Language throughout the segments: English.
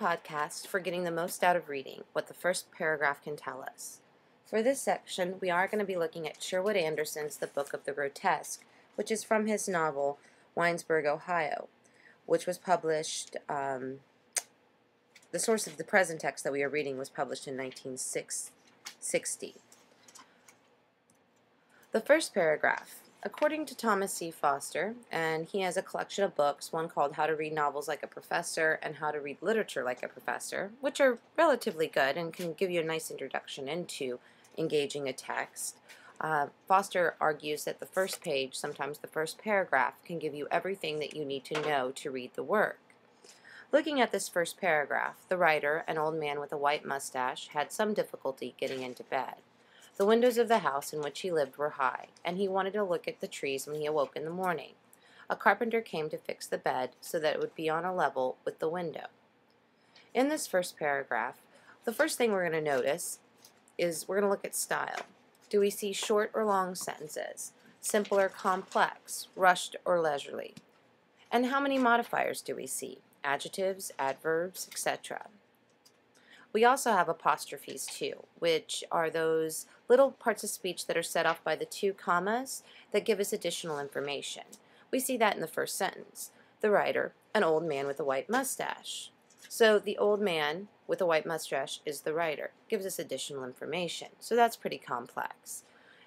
podcast for getting the most out of reading, what the first paragraph can tell us. For this section, we are going to be looking at Sherwood Anderson's The Book of the Grotesque, which is from his novel, Winesburg, Ohio, which was published, the source of the present text that we are reading was published in 1960. The first paragraph. According to Thomas C. Foster, and he has a collection of books, one called How to Read Novels Like a Professor and How to Read Literature Like a Professor, which are relatively good and can give you a nice introduction into engaging a text. Foster argues that the first page, sometimes the first paragraph, can give you everything that you need to know to read the work. Looking at this first paragraph, the writer, an old man with a white mustache, had some difficulty getting into bed. The windows of the house in which he lived were high, and he wanted to look at the trees when he awoke in the morning. A carpenter came to fix the bed so that it would be on a level with the window. In this first paragraph, the first thing we're going to notice is we're going to look at style. Do we see short or long sentences, simple or complex, rushed or leisurely? And how many modifiers do we see? Adjectives, adverbs, etc. We also have apostrophes too, which are those little parts of speech that are set off by the two commas that give us additional information. We see that in the first sentence. The writer, an old man with a white mustache. So the old man with a white mustache is the writer. Gives us additional information. So that's pretty complex.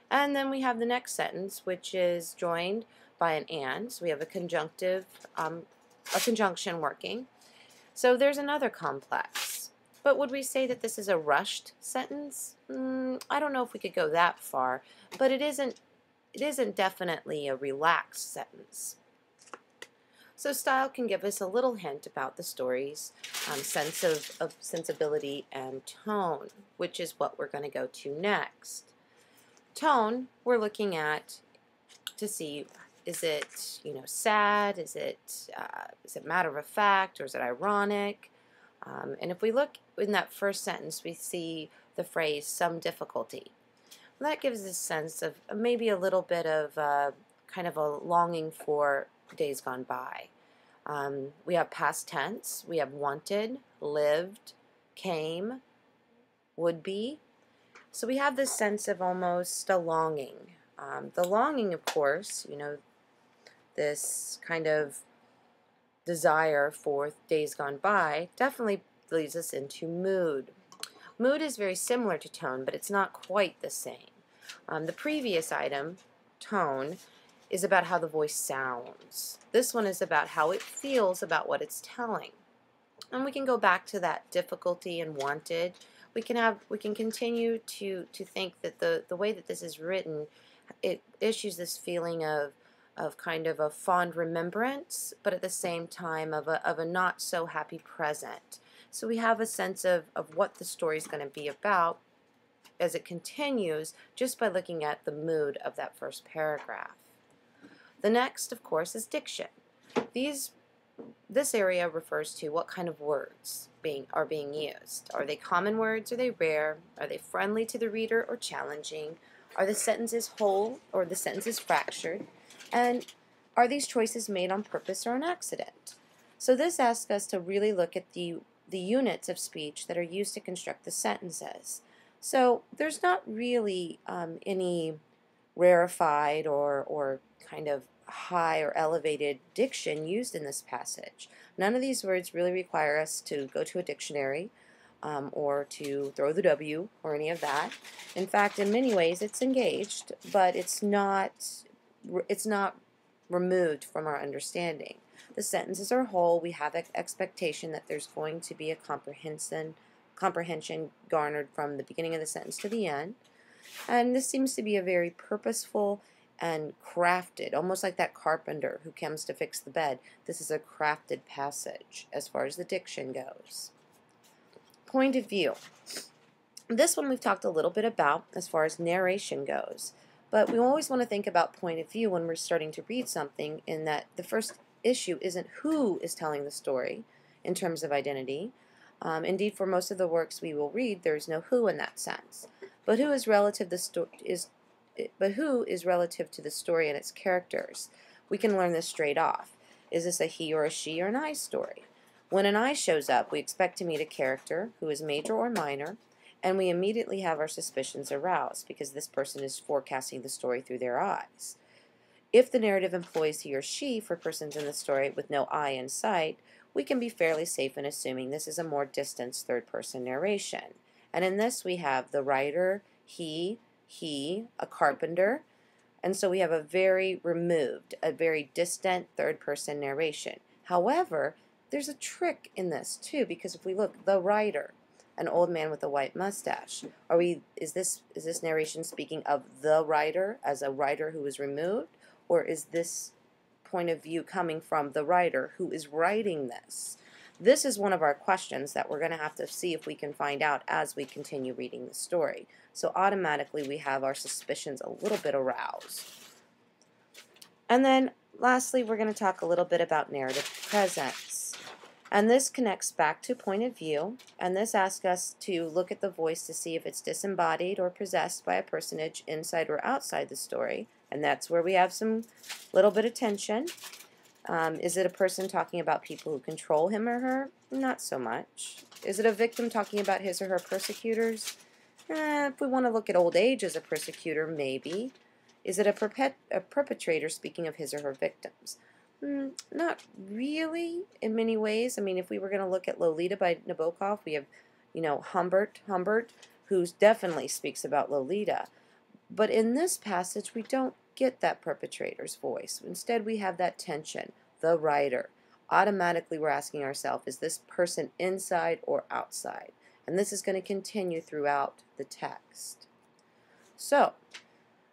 And then we have the next sentence, which is joined by an and. So we have a conjunctive, a conjunction working. So there's another complex. But would we say that this is a rushed sentence? I don't know if we could go that far, but it isn't definitely a relaxed sentence. So style can give us a little hint about the story's sense of sensibility and tone, which is what we're going to go to next. Tone, we're looking at to see, is it sad? Is it matter of fact, or is it ironic? And if we look in that first sentence, we see the phrase some difficulty. Well, that gives us a sense of maybe a little bit of kind of a longing for days gone by. We have past tense, we have wanted, lived, came, would be. So we have this sense of almost a longing. The longing, of course, this kind of desire for days gone by definitely leads us into mood. Mood is very similar to tone, but it's not quite the same. The previous item, tone, is about how the voice sounds. This one is about how it feels about what it's telling. And we can go back to that difficulty and wanted. We can continue to think that the way that this is written, it issues this feeling of kind of a fond remembrance, but at the same time of a not so happy present. So we have a sense of what the story is going to be about as it continues just by looking at the mood of that first paragraph. The next, of course, is diction. This area refers to what kind of words are being used. Are they common words? Are they rare? Are they friendly to the reader or challenging? Are the sentences whole or the sentences fractured? And are these choices made on purpose or an accident? So this asks us to really look at the units of speech that are used to construct the sentences. So there's not really any rarefied or kind of high or elevated diction used in this passage. None of these words really require us to go to a dictionary or to throw the W or any of that. In fact, in many ways it's engaged, but it's not removed from our understanding. The sentences are whole. We have expectation that there's going to be a comprehension garnered from the beginning of the sentence to the end. And this seems to be a very purposeful and crafted, almost like that carpenter who comes to fix the bed. This is a crafted passage as far as the diction goes. Point of view. This one we've talked a little bit about as far as narration goes. But we always want to think about point of view when we're starting to read something, in that the first issue isn't who is telling the story in terms of identity. Indeed, for most of the works we will read, there's no who in that sense. But who is relative to the story and its characters? We can learn this straight off. Is this a he or a she or an I story? When an I shows up, we expect to meet a character who is major or minor, and we immediately have our suspicions aroused because this person is forecasting the story through their eyes. If the narrative employs he or she for persons in the story with no I in sight, we can be fairly safe in assuming this is a more distanced third-person narration. And in this we have the writer, he, a carpenter, and so we have a very removed, a very distant third-person narration. However, there's a trick in this too, because if we look, the writer, an old man with a white mustache, is this narration speaking of the writer as a writer who is removed, or is this point of view coming from the writer who is writing this? This is one of our questions that we're going to have to see if we can find out as we continue reading the story. So automatically we have our suspicions a little bit aroused. And then lastly, we're going to talk a little bit about narrative presence. And this connects back to point of view, and this asks us to look at the voice to see if it's disembodied or possessed by a personage inside or outside the story. And that's where we have some little bit of tension. Is it a person talking about people who control him or her? Not so much. Is it a victim talking about his or her persecutors? If we want to look at old age as a persecutor, maybe. Is it a perpetrator speaking of his or her victims? Not really in many ways. I mean, if we were going to look at Lolita by Nabokov, we have, Humbert, who definitely speaks about Lolita. But in this passage, we don't get that perpetrator's voice. Instead, we have that tension, the writer. Automatically, we're asking ourselves, is this person inside or outside? And this is going to continue throughout the text. So,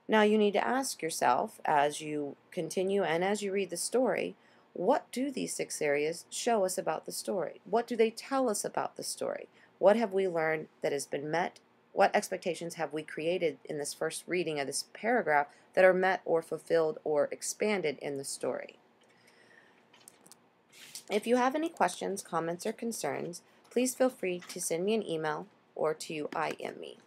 now you need to ask yourself, as you continue and as you read the story, what do these 6 areas show us about the story? What do they tell us about the story? What have we learned that has been met? What expectations have we created in this first reading of this paragraph that are met or fulfilled or expanded in the story? If you have any questions, comments, or concerns, please feel free to send me an email or to IM me.